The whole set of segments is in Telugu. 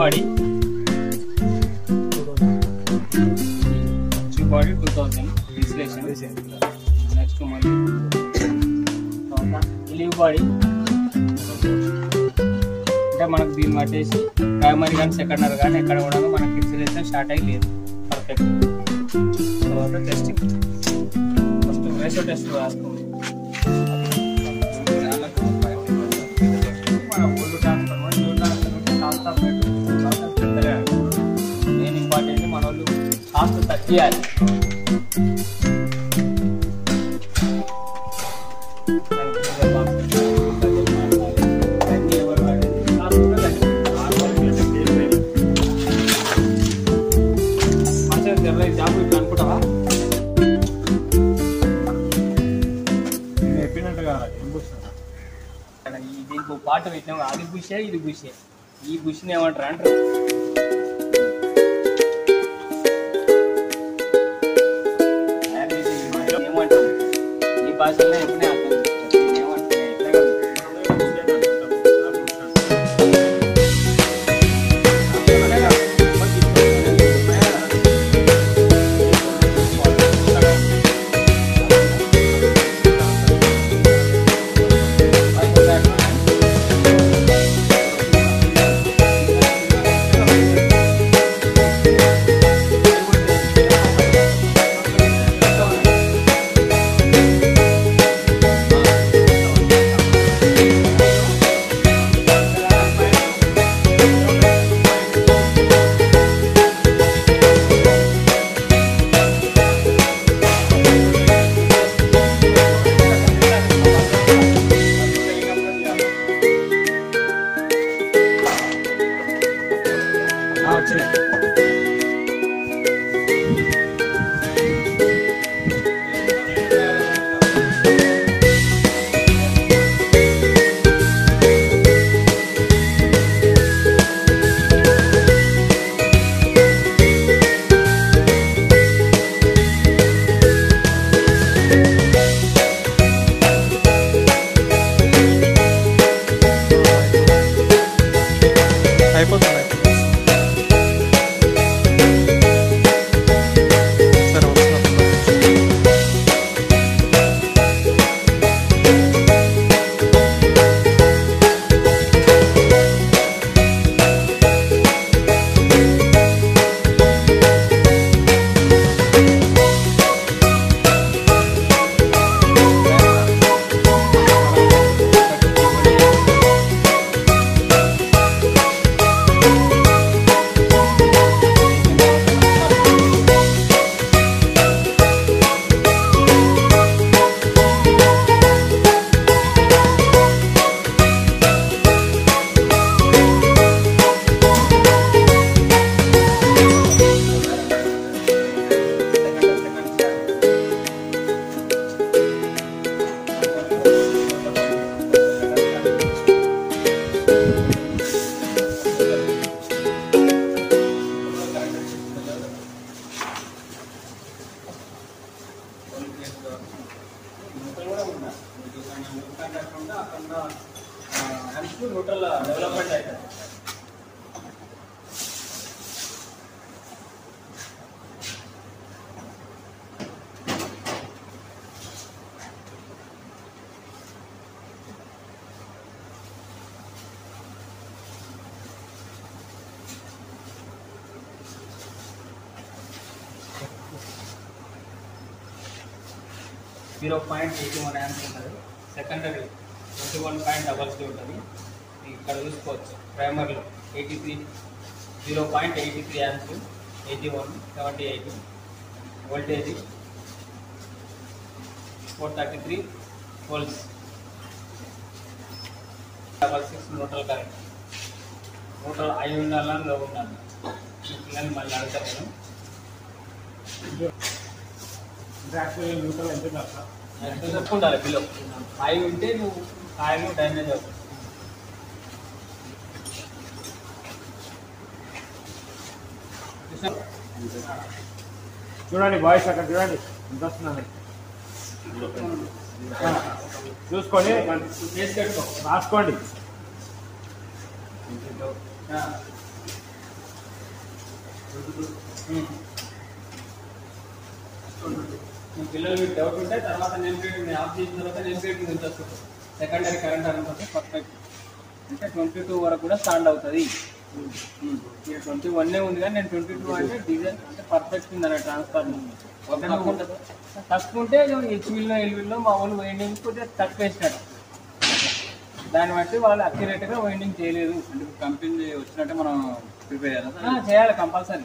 Body 2000 insulation. నెక్స్ట్ మళ్ళీ లీవ్ బాడీ అంటే మనకు దీన్ని పట్టేసి ప్రైమరీ కానీ సెకండరీ కానీ ఎక్కడ కూడా మనకి ఇన్సులేషన్ స్టార్ట్ అయ్యి లేదు. పర్ఫెక్ట్. తర్వాత టెస్టింగ్. ఫస్ట్ రేషో టెస్ట్ రాసుకోండి. మన ఓల్డ్ ట్రాన్స్ఫర్ మెయిన్ ఇంపార్టెంట్ మన వాళ్ళు కాస్ట్ తగ్గియాలి. జాబ్ ఇట్లా అనుకుంటావా? దీనికి పాట పెట్టినాము. అది బుషే ఇది బుషే. ఈ బుష్ని ఏమంటారు అంటారు ఏమంటారు ఈ భాషలో ఎప్పుడే అర్థం ఏమంటారు ఎట్లా న్యూట్రల్ డెవలప్మెంట్ అవుతుంది. .81 యాంప్స్ ఉంటుంది. సెకండరీ 21.33 ఉంటుంది. ఇక్కడ చూసుకోవచ్చు. ప్రైమర్లో 0.83 amps 81 78 voltage 433 volts 66 neutral current. Neutral అయి ఉండాలని లో ఉండాలి. పిల్లల్ని మళ్ళీ అడుగుతాను న్యూట్రల్ ఎంత చెప్పుకుంటారు బిలో హై ఉంటే నువ్వు కాయలు డ్యామేజ్ అవుతుంది. చూడండి బాయ్స్ అక్కడ చూడండి ఎంత వస్తుందండి చూసుకోండి రాసుకోండి. మీ పిల్లలు మీకు డౌట్ ఉంటే తర్వాత నేను ఆఫ్ చేసిన తర్వాత నేను పేట్ నుంచి వస్తుంది సెకండరీ కరెంట్ అనుకుంటే పర్ఫెక్ట్ అంటే 22 వరకు కూడా స్టాండ్ అవుతుంది. మీరు 21 ఉంది కానీ నేను 22 అంటే డిజైన్ అంటే పర్ఫెక్ట్ ఉంది అన్న ట్రాన్స్ఫార్మర్. తక్కువ ఉంటే హెచ్విల్లో ఎల్విల్లో మా వాళ్ళు వైండింగ్ కొద్దిగా తక్కువ వేసినట్టు దాన్ని బట్టి వాళ్ళు అక్యురేట్గా వైండింగ్ చేయలేదు. అంటే కంపెనీ వచ్చినట్టే మనం ప్రిపేర్ చేయాలి కంపల్సరీ.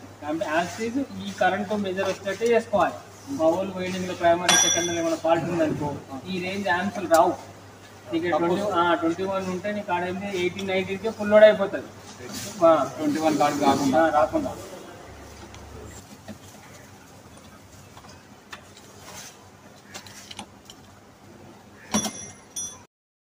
యాజ్ ఈ కరెంటు మెజర్ వచ్చేటట్టే చేసుకోవాలి. మా వాళ్ళు వైండింగ్లో ప్రైమరీ సెకండరీ ఏమైనా ఫాల్ట్ ఉందనుకో ఈ రేంజ్ ఆన్సర్లు రావు. నీకు 21 ఉంటే నీకు ఆడైంది 18-19కే ఫుల్ లోడ్ అయిపోతుంది. 21 కార్డు రాకుండా